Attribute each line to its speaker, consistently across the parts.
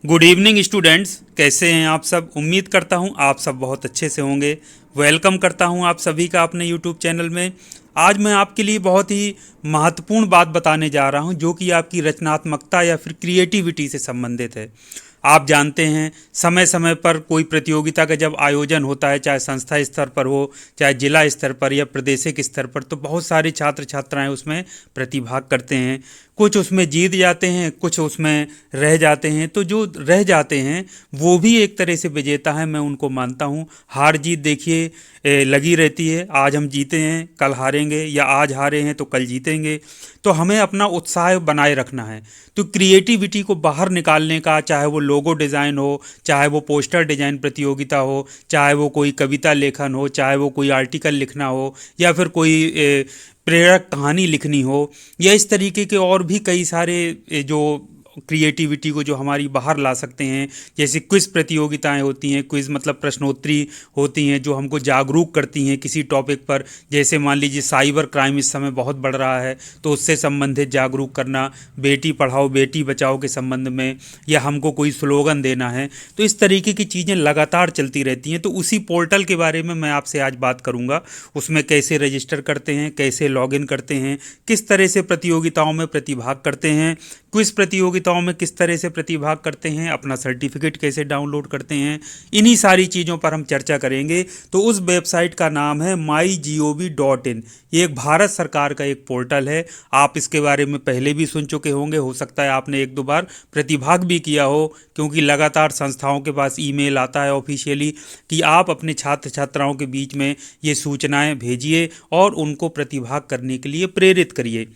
Speaker 1: Good evening students, कैसे हैं आप सब। उम्मीद करता हूं आप सब बहुत अच्छे से होंगे। वेलकम करता हूं आप सभी का अपने यूट्यूब चैनल में। आज मैं आपके लिए बहुत ही महत्वपूर्ण बात बताने जा रहा हूं जो कि आपकी रचनात्मकता या फिर क्रिएटिविटी से संबंधित है। आप जानते हैं समय समय पर कोई प्रतियोगिता का जब आयोजन होता है, चाहे संस्था स्तर पर हो, चाहे जिला स्तर पर या प्रादेशिक स्तर पर, तो बहुत सारे छात्र छात्राएं उसमें प्रतिभाग करते हैं। कुछ उसमें जीत जाते हैं, कुछ उसमें रह जाते हैं। तो जो रह जाते हैं वो भी एक तरह से विजेता है, मैं उनको मानता हूँ। हार जीत देखिए लगी रहती है। आज हम जीते हैं कल हारेंगे, या आज हारे हैं तो कल जीतेंगे। तो हमें अपना उत्साह बनाए रखना है। तो क्रिएटिविटी को बाहर निकालने का, चाहे वो लोगो डिज़ाइन हो, चाहे वो पोस्टर डिज़ाइन प्रतियोगिता हो, चाहे वो कोई कविता लेखन हो, चाहे वो कोई आर्टिकल लिखना हो, या फिर कोई प्रेरक कहानी लिखनी हो, या इस तरीके के और भी कई सारे जो क्रिएटिविटी को जो हमारी बाहर ला सकते हैं। जैसे क्विज़ प्रतियोगिताएं होती हैं, क्विज़ मतलब प्रश्नोत्तरी होती हैं जो हमको जागरूक करती हैं किसी टॉपिक पर। जैसे मान लीजिए साइबर क्राइम इस समय बहुत बढ़ रहा है, तो उससे संबंधित जागरूक करना, बेटी पढ़ाओ बेटी बचाओ के संबंध में, या हमको कोई स्लोगन देना है। तो इस तरीके की चीज़ें लगातार चलती रहती हैं। तो उसी पोर्टल के बारे में मैं आपसे आज बात करूंगा। उसमें कैसे रजिस्टर करते हैं, कैसे लॉगिन करते हैं, किस तरह से प्रतियोगिताओं में प्रतिभाग करते हैं, क्विज प्रतियोगिताओं में किस तरह से प्रतिभाग करते हैं, अपना सर्टिफिकेट कैसे डाउनलोड करते हैं, इन्हीं सारी चीज़ों पर हम चर्चा करेंगे। तो उस वेबसाइट का नाम है mygov.in। ये एक भारत सरकार का एक पोर्टल है। आप इसके बारे में पहले भी सुन चुके होंगे, हो सकता है आपने एक दो बार प्रतिभाग भी किया हो, क्योंकि लगातार संस्थाओं के पास ईमेल आता है ऑफिशियली कि आप अपने छात्र छात्राओं के बीच में ये सूचनाएं भेजिए और उनको प्रतिभाग करने के लिए प्रेरित करिए।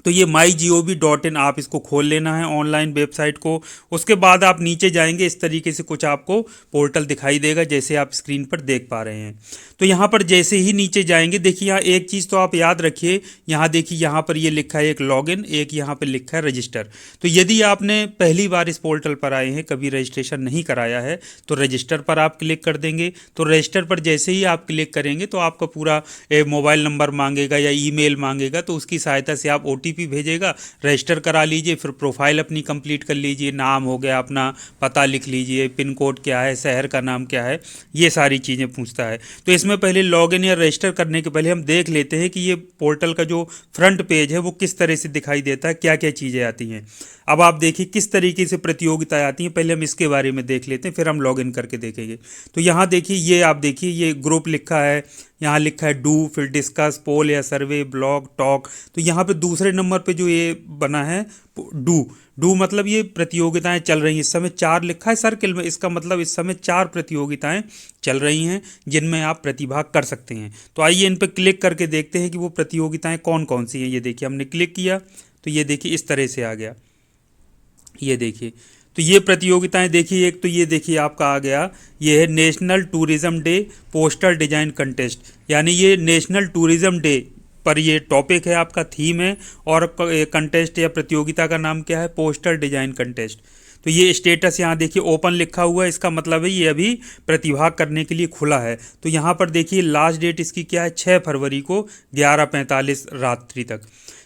Speaker 1: तो ये mygov.in आप इसको खोल लेना है, ऑनलाइन वेबसाइट को। उसके बाद आप नीचे जाएंगे, इस तरीके से कुछ आपको पोर्टल दिखाई देगा जैसे आप स्क्रीन पर देख पा रहे हैं। तो यहाँ पर जैसे ही नीचे जाएंगे, देखिए यहाँ एक चीज़ तो आप याद रखिए, यहाँ देखिए यहाँ पर ये लिखा है एक लॉगिन, एक यहाँ पर लिखा है रजिस्टर। तो यदि आपने पहली बार इस पोर्टल पर आए हैं, कभी रजिस्ट्रेशन नहीं कराया है, तो रजिस्टर पर आप क्लिक कर देंगे। तो रजिस्टर पर जैसे ही आप क्लिक करेंगे तो आपका पूरा मोबाइल नंबर मांगेगा या ईमेल मांगेगा, तो उसकी सहायता से आप OTP भेजेगा, रजिस्टर करा लीजिए। फिर प्रोफाइल अपनी कंप्लीट कर लीजिए, नाम हो गया अपना, पता लिख लीजिए, पिन कोड क्या है, शहर का नाम क्या है, ये सारी चीज़ें पूछता है। तो इसमें पहले लॉगिन या रजिस्टर करने के पहले हम देख लेते हैं कि ये पोर्टल का जो फ्रंट पेज है वो किस तरह से दिखाई देता है, क्या क्या चीज़ें आती हैं। अब आप देखिए किस तरीके से प्रतियोगिताएं आती हैं, पहले हम इसके बारे में देख लेते हैं, फिर हम लॉगिन करके देखेंगे। तो यहाँ देखिए, ये आप देखिए ये ग्रुप लिखा है, यहाँ लिखा है डू, फिर डिस्कस, पोल या सर्वे, ब्लॉग, टॉक। तो यहाँ पे दूसरे नंबर पे जो ये बना है डू, डू मतलब ये प्रतियोगिताएं चल रही हैं इस समय। 4 लिखा है सर्किल में, इसका मतलब इस समय 4 प्रतियोगिताएं चल रही हैं जिनमें आप प्रतिभाग कर सकते हैं। तो आइए इन पर क्लिक करके देखते हैं कि वो प्रतियोगिताएं कौन कौन सी हैं। ये देखिए हमने क्लिक किया तो ये देखिए इस तरह से आ गया। ये देखिए, तो ये प्रतियोगिताएं देखिए, एक तो ये देखिए आपका आ गया, ये है national tourism day poster design contest. यानी ये नेशनल टूरिज्म डे पर ये टॉपिक है, आपका थीम है, और कंटेस्ट या प्रतियोगिता का नाम क्या है, पोस्टर डिजाइन कंटेस्ट। तो ये स्टेटस यहाँ देखिए ओपन लिखा हुआ है, इसका मतलब है ये अभी प्रतिभाग करने के लिए खुला है। तो यहाँ पर देखिए लास्ट डेट इसकी क्या है, 6 फरवरी को 11:45 रात्रि तक।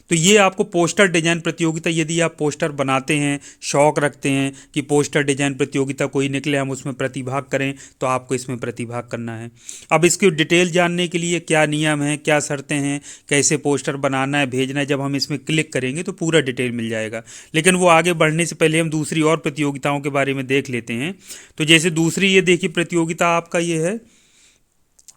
Speaker 1: तो ये आपको पोस्टर डिजाइन प्रतियोगिता, यदि आप पोस्टर बनाते हैं, शौक रखते हैं कि पोस्टर डिजाइन प्रतियोगिता कोई निकले, हम उसमें प्रतिभाग करें, तो आपको इसमें प्रतिभाग करना है। अब इसकी डिटेल जानने के लिए क्या नियम है, क्या शर्तें हैं, कैसे पोस्टर बनाना है, भेजना है, जब हम इसमें क्लिक करेंगे तो पूरा डिटेल मिल जाएगा। लेकिन वो आगे बढ़ने से पहले हम दूसरी और प्रतियोगिताओं के बारे में देख लेते हैं। तो जैसे दूसरी ये देखिए प्रतियोगिता आपका ये है,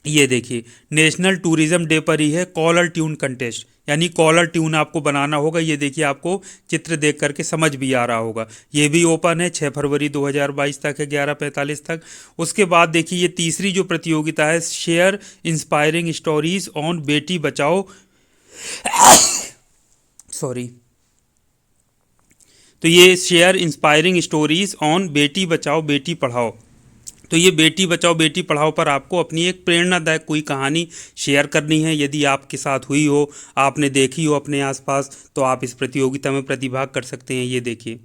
Speaker 1: ये देखिए नेशनल टूरिज्म डे पर ही है कॉलर ट्यून कंटेस्ट। यानी कॉलर ट्यून आपको बनाना होगा। ये देखिए आपको चित्र देख करके समझ भी आ रहा होगा। ये भी ओपन है, 6 फरवरी 2022 तक है, 11:45 तक। उसके बाद देखिए ये तीसरी जो प्रतियोगिता है, share inspiring stories on Beti Bachao sorry. तो ये share inspiring stories on Beti Bachao Beti Padhao. तो ये बेटी बचाओ बेटी पढ़ाओ पर आपको अपनी एक प्रेरणादायक कोई कहानी शेयर करनी है। यदि आपके साथ हुई हो, आपने देखी हो अपने आसपास, तो आप इस प्रतियोगिता में प्रतिभाग कर सकते हैं। ये देखिए,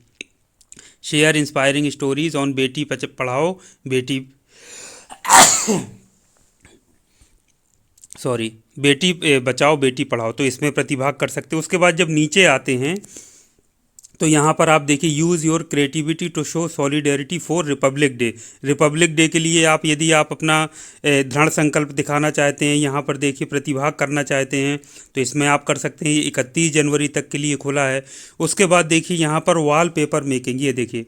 Speaker 1: share inspiring stories on Beti Padhao बेटी सॉरी बेटी बचाओ बेटी पढ़ाओ, तो इसमें प्रतिभाग कर सकते हैं। उसके बाद जब नीचे आते हैं तो यहाँ पर आप देखिए, use your creativity to show solidarity for Republic Day. Republic Day के लिए आप, यदि आप अपना दृढ़ संकल्प दिखाना चाहते हैं, यहाँ पर देखिए प्रतिभाग करना चाहते हैं, तो इसमें आप कर सकते हैं। ये 31 जनवरी तक के लिए खुला है। उसके बाद देखिए यहाँ पर वॉल पेपर मेकिंग, ये देखिए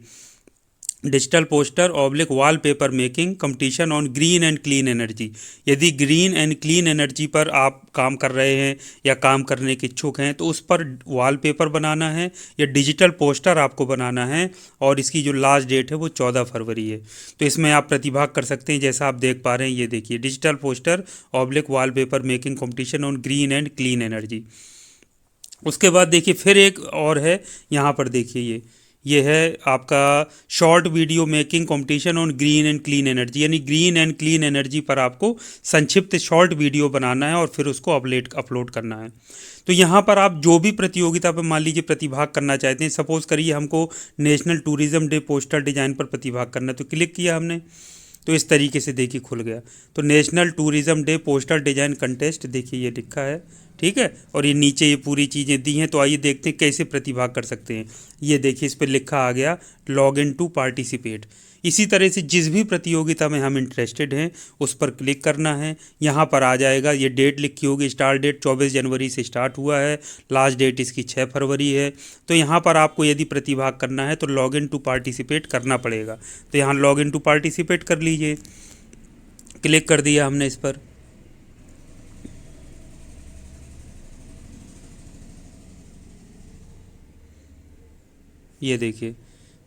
Speaker 1: digital poster oblique wall paper making competition on green and clean energy. यदि ग्रीन एंड क्लीन एनर्जी पर आप काम कर रहे हैं या काम करने के इच्छुक हैं, तो उस पर वॉल पेपर बनाना है या डिजिटल पोस्टर आपको बनाना है, और इसकी जो लास्ट डेट है वो 14 फरवरी है। तो इसमें आप प्रतिभाग कर सकते हैं। जैसा आप देख पा रहे हैं, ये देखिए digital poster oblique wall paper making competition on green and clean energy. उसके बाद देखिए फिर एक और है, यहाँ पर देखिए ये है आपका short video making competition on green and clean energy, यानी ग्रीन एंड क्लीन एनर्जी पर आपको संक्षिप्त शॉर्ट वीडियो बनाना है और फिर उसको अपलोड करना है। तो यहाँ पर आप जो भी प्रतियोगिता पर मान लीजिए प्रतिभाग करना चाहते हैं, सपोज करिए हमको national tourism day poster design पर प्रतिभाग करना है, तो क्लिक किया हमने, तो इस तरीके से देखिए खुल गया। तो national tourism day poster design contest, देखिए ये लिखा है, ठीक है, और ये नीचे ये पूरी चीज़ें दी हैं। तो आइए देखते हैं कैसे प्रतिभाग कर सकते हैं। ये देखिए इस पर लिखा आ गया लॉग इन टू पार्टिसिपेट। इसी तरह से जिस भी प्रतियोगिता में हम इंटरेस्टेड हैं उस पर क्लिक करना है। यहाँ पर आ जाएगा, ये डेट लिखी होगी, स्टार्ट डेट 24 जनवरी से स्टार्ट हुआ है, लास्ट डेट इसकी 6 फरवरी है। तो यहाँ पर आपको यदि प्रतिभाग करना है तो लॉग इन टू पार्टिसिपेट करना पड़ेगा। तो यहाँ लॉग इन टू पार्टिसिपेट कर लीजिए, क्लिक कर दिया हमने इस पर। ये देखिए,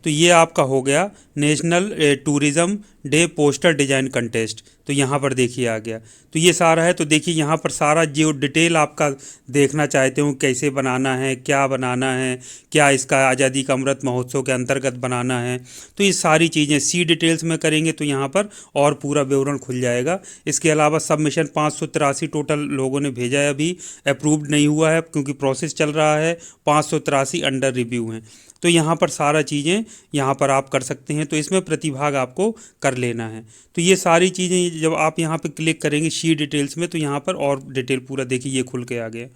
Speaker 1: तो ये आपका हो गया national tourism day poster design contest. तो यहाँ पर देखिए आ गया। तो ये सारा है। तो देखिए यहाँ पर सारा जो डिटेल आपका देखना चाहते हो, कैसे बनाना है, क्या बनाना है, क्या इसका आज़ादी का अमृत महोत्सव के अंतर्गत बनाना है, तो ये सारी चीज़ें सी डिटेल्स में करेंगे तो यहाँ पर और पूरा विवरण खुल जाएगा। इसके अलावा सबमिशन 583 टोटल लोगों ने भेजा है, अभी अप्रूव्ड नहीं हुआ है क्योंकि प्रोसेस चल रहा है। 583 अंडर रिव्यू हैं। तो यहाँ पर सारा चीज़ें यहाँ पर आप कर सकते हैं। तो इसमें प्रतिभाग आपको कर लेना है। तो ये सारी चीज़ें जब आप यहाँ पे क्लिक करेंगे शी डिटेल्स में, तो यहाँ पर और डिटेल पूरा देखिए ये खुल के आ गया।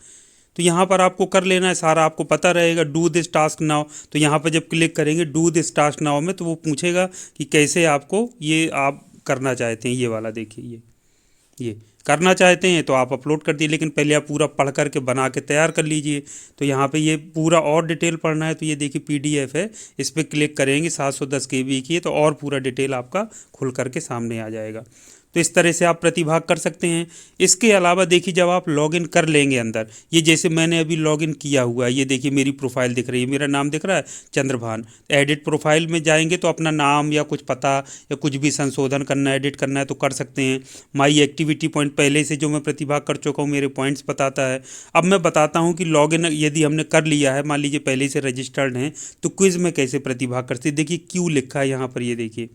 Speaker 1: तो यहाँ पर आपको कर लेना है, सारा आपको पता रहेगा। डू दिस टास्क नाउ, तो यहाँ पर जब क्लिक करेंगे डू दिस टास्क नाउ में, तो वो पूछेगा कि कैसे आपको ये आप करना चाहते हैं। ये वाला देखिए, ये करना चाहते हैं तो आप अपलोड कर दिए, लेकिन पहले आप पूरा पढ़ करके बना के तैयार कर लीजिए। तो यहाँ पे ये पूरा और डिटेल पढ़ना है तो ये देखिए PDF है, इस पर क्लिक करेंगे 710 KB की है, तो और पूरा डिटेल आपका खुल करके सामने आ जाएगा। तो इस तरह से आप प्रतिभाग कर सकते हैं। इसके अलावा देखिए जब आप लॉगिन कर लेंगे अंदर, ये जैसे मैंने अभी लॉगिन किया हुआ है, ये देखिए मेरी प्रोफाइल दिख रही है, मेरा नाम दिख रहा है चंद्रभान। एडिट प्रोफाइल में जाएंगे तो अपना नाम या कुछ पता या कुछ भी संशोधन करना है, एडिट करना है तो कर सकते हैं। माई एक्टिविटी पॉइंट पहले से जो मैं प्रतिभाग कर चुका हूँ मेरे पॉइंट्स बताता है। अब मैं बताता हूँ कि लॉगिन यदि हमने कर लिया है, मान लीजिए पहले से रजिस्टर्ड हैं, तो क्विज़ में कैसे प्रतिभाग करते हैं। देखिए क्यू लिखा है यहाँ पर, ये देखिए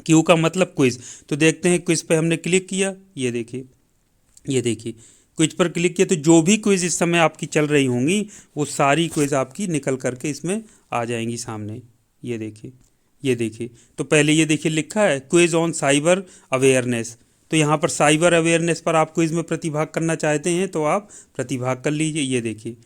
Speaker 1: क्यू का मतलब क्विज़। तो देखते हैं, क्विज़ पे हमने क्लिक किया, ये देखिए क्विज पर क्लिक किया, तो जो भी क्विज़ इस समय आपकी चल रही होंगी वो सारी क्विज़ आपकी निकल करके इसमें आ जाएंगी सामने। ये देखिए तो पहले ये देखिए लिखा है क्विज़ ऑन साइबर अवेयरनेस। तो यहाँ पर साइबर अवेयरनेस पर आप क्विज़ में प्रतिभाग करना चाहते हैं तो आप प्रतिभाग कर लीजिए। ये देखिए,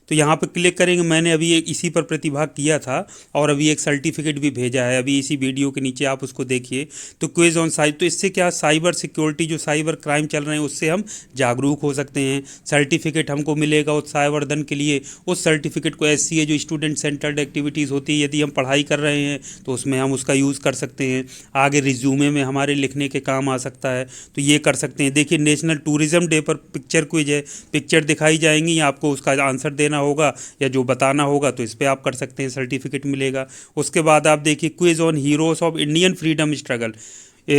Speaker 1: तो यहाँ पर क्लिक करेंगे। मैंने अभी एक इसी पर प्रतिभाग किया था और अभी एक सर्टिफिकेट भी भेजा है, अभी इसी वीडियो के नीचे आप उसको देखिए। तो क्विज ऑन साइबर, तो इससे क्या साइबर सिक्योरिटी, जो साइबर क्राइम चल रहे हैं उससे हम जागरूक हो सकते हैं। सर्टिफिकेट हमको मिलेगा उत्साहवर्धन के लिए। उस सर्टिफिकेट को SCA जो स्टूडेंट सेंटर्ड एक्टिविटीज़ होती है, यदि हम पढ़ाई कर रहे हैं तो उसमें हम उसका यूज़ कर सकते हैं। आगे रिज्यूमे में हमारे लिखने के काम आ सकता है, तो ये कर सकते हैं। देखिए नेशनल टूरिज़्म डे पर पिक्चर क्विज है, पिक्चर दिखाई जाएंगी, आपको उसका आंसर देना होगा या जो बताना होगा, तो इस पे आप कर सकते हैं, सर्टिफिकेट मिलेगा। उसके बाद आप देखिए quiz on heroes of Indian freedom struggle,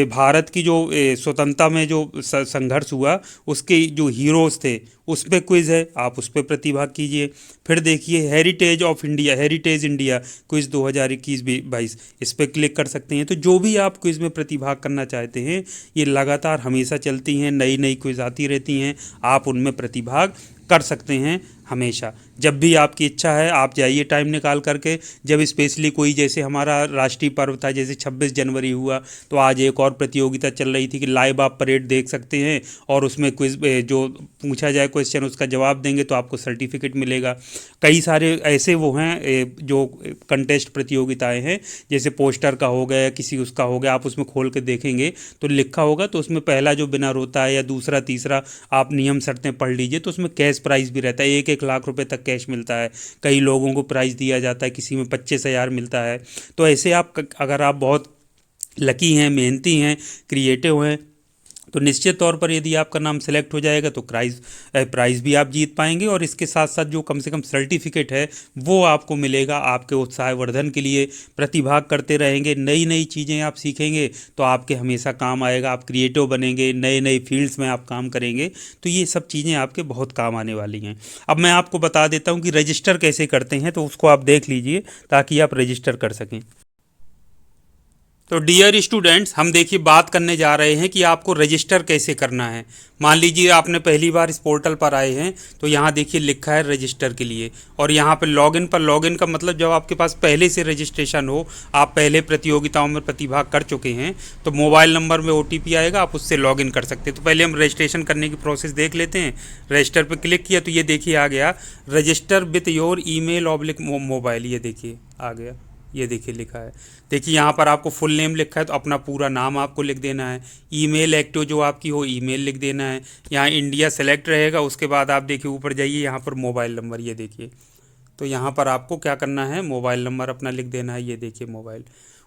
Speaker 1: Bharat की जो स्वतंत्रता में जो संघर्ष हुआ उसके जो हीरोज़ थे उस पर क्विज़ है, आप उस पर प्रतिभाग कीजिए। फिर देखिए heritage of India, heritage India quiz 2021-22, इस पर क्लिक कर सकते हैं। तो जो भी आप क्विज़ में प्रतिभाग करना चाहते हैं ये लगातार हमेशा चलती हैं, नई नई क्विज़ आती रहती हैं, आप उनमें प्रतिभाग कर सकते हैं। हमेशा जब भी आपकी इच्छा है आप जाइए टाइम निकाल करके। जब स्पेशली कोई जैसे हमारा राष्ट्रीय पर्व था, जैसे 26 जनवरी हुआ, तो आज एक और प्रतियोगिता चल रही थी कि लाइव आप परेड देख सकते हैं और उसमें क्विज जो पूछा जाए क्वेश्चन उसका जवाब देंगे तो आपको सर्टिफिकेट मिलेगा। कई सारे ऐसे वो हैं जो कंटेस्ट प्रतियोगिताएं हैं, जैसे पोस्टर का हो गया या किसी उसका हो गया, आप उसमें खोल के देखेंगे तो लिखा होगा, तो उसमें पहला जो विनर होता है या दूसरा तीसरा, आप नियम शर्तें पढ़ लीजिए, तो उसमें कैश प्राइज़ भी रहता है। 1-1 लाख रुपए तक कैश मिलता है, कई लोगों को प्राइज़ दिया जाता है, किसी में 25,000 मिलता है। तो ऐसे आप अगर आप बहुत लकी हैं, मेहनती हैं, क्रिएटिव हैं, तो निश्चित तौर पर यदि आपका नाम सेलेक्ट हो जाएगा तो प्राइज़ भी आप जीत पाएंगे, और इसके साथ साथ जो कम से कम सर्टिफिकेट है वो आपको मिलेगा। आपके उत्साहवर्धन के लिए प्रतिभाग करते रहेंगे, नई नई चीज़ें आप सीखेंगे तो आपके हमेशा काम आएगा। आप क्रिएटिव बनेंगे, नए नए फील्ड्स में आप काम करेंगे, तो ये सब चीज़ें आपके बहुत काम आने वाली हैं। अब मैं आपको बता देता हूँ कि रजिस्टर कैसे करते हैं, तो उसको आप देख लीजिए ताकि आप रजिस्टर कर सकें। तो डियर स्टूडेंट्स, हम देखिए बात करने जा रहे हैं कि आपको रजिस्टर कैसे करना है। मान लीजिए आपने पहली बार इस पोर्टल पर आए हैं, तो यहाँ देखिए लिखा है रजिस्टर के लिए, और यहाँ पर लॉगिन पर, लॉगिन का मतलब जब आपके पास पहले से रजिस्ट्रेशन हो, आप पहले प्रतियोगिताओं में प्रतिभाग कर चुके हैं, तो मोबाइल नंबर में OTP आएगा, आप उससे लॉगिन कर सकते हैं। तो पहले हम रजिस्ट्रेशन करने की प्रोसेस देख लेते हैं। रजिस्टर पर क्लिक किया तो ये देखिए आ गया रजिस्टर विथ योर email/मोबाइल, ये देखिए आ गया, ये देखिए लिखा है। देखिए यहाँ पर आपको फुल नेम लिखा है तो अपना पूरा नाम आपको लिख देना है। ईमेल एक्टिव जो आपकी हो ईमेल लिख देना है। यहाँ इंडिया सेलेक्ट रहेगा, उसके बाद आप देखिए ऊपर जाइए, यहाँ पर मोबाइल नंबर, ये देखिए, तो यहाँ पर आपको क्या करना है, मोबाइल नंबर अपना लिख देना है, ये देखिए मोबाइल।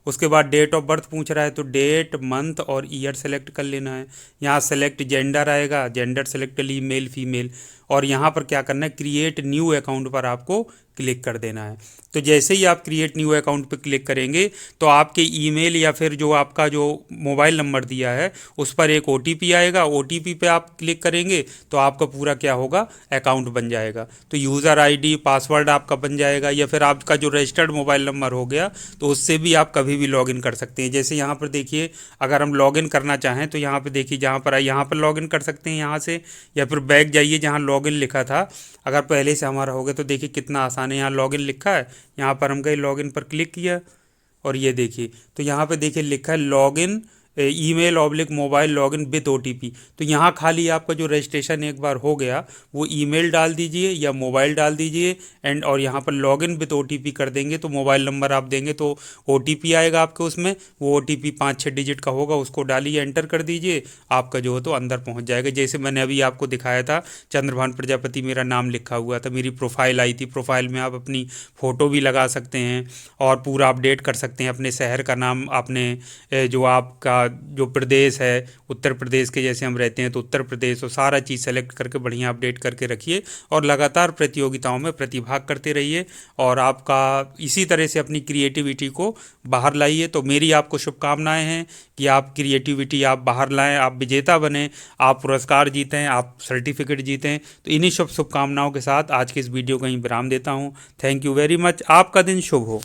Speaker 1: उसके बाद डेट ऑफ बर्थ पूछ रहा है तो डेट, मंथ और ईयर सेलेक्ट कर लेना है। यहाँ सेलेक्ट जेंडर आएगा, जेंडर सेलेक्ट कर ली, मेल फीमेल, और यहाँ पर क्या करना है, क्रिएट न्यू अकाउंट पर आपको क्लिक कर देना है। तो जैसे ही आप क्रिएट न्यू अकाउंट पर क्लिक करेंगे तो आपके ईमेल या फिर जो आपका जो मोबाइल नंबर दिया है उस पर एक OTP आएगा। OTP पे आप क्लिक करेंगे तो आपका पूरा क्या होगा, अकाउंट बन जाएगा। तो यूज़र ID, पासवर्ड आपका बन जाएगा, या फिर आपका जो रजिस्टर्ड मोबाइल नंबर हो गया तो उससे भी आप कभी भी लॉगिन कर सकते हैं। जैसे यहाँ पर देखिए, अगर हम लॉगिन करना चाहें तो यहाँ पर देखिए, जहाँ पर यहाँ पर लॉगिन कर सकते हैं यहाँ से, या फिर बैक जाइए जहाँ लॉगिन लिखा था, अगर पहले से हमारा हो गया तो देखिए कितना आसान है। यहाँ लॉगिन लिखा है, यहाँ पर हम गए, लॉगिन पर क्लिक किया और ये देखिए, तो यहाँ पे देखिए लिखा है लॉगिन email/मोबाइल लॉगिन विथ OTP। तो यहाँ खाली आपका जो रजिस्ट्रेशन एक बार हो गया वो ईमेल डाल दीजिए या मोबाइल डाल दीजिए, एंड और यहाँ पर लॉगिन विथ OTP कर देंगे, तो मोबाइल नंबर आप देंगे तो OTP आएगा आपके उसमें, वो OTP 5-6 डिजिट का होगा, उसको डालिए, एंटर कर दीजिए, आपका जो हो तो अंदर पहुँच जाएगा। जैसे मैंने अभी आपको दिखाया था, चंद्रभान प्रजापति मेरा नाम लिखा हुआ था, मेरी प्रोफाइल आई थी, प्रोफाइल में आप अपनी फ़ोटो भी लगा सकते हैं और पूरा अपडेट कर सकते हैं, अपने शहर का नाम, अपने जो आपका जो प्रदेश है, उत्तर प्रदेश के जैसे हम रहते हैं तो उत्तर प्रदेश, तो सारा चीज़ सेलेक्ट करके बढ़िया अपडेट करके रखिए और लगातार प्रतियोगिताओं में प्रतिभाग करते रहिए और आपका इसी तरह से अपनी क्रिएटिविटी को बाहर लाइए। तो मेरी आपको शुभकामनाएं हैं कि आप क्रिएटिविटी आप बाहर लाएं, आप विजेता बने, आप पुरस्कार जीतें, आप सर्टिफिकेट जीतें। तो इन्हीं शुभकामनाओं के साथ आज के इस वीडियो को यहीं विराम देता हूं। Thank you very much. आपका दिन शुभ हो।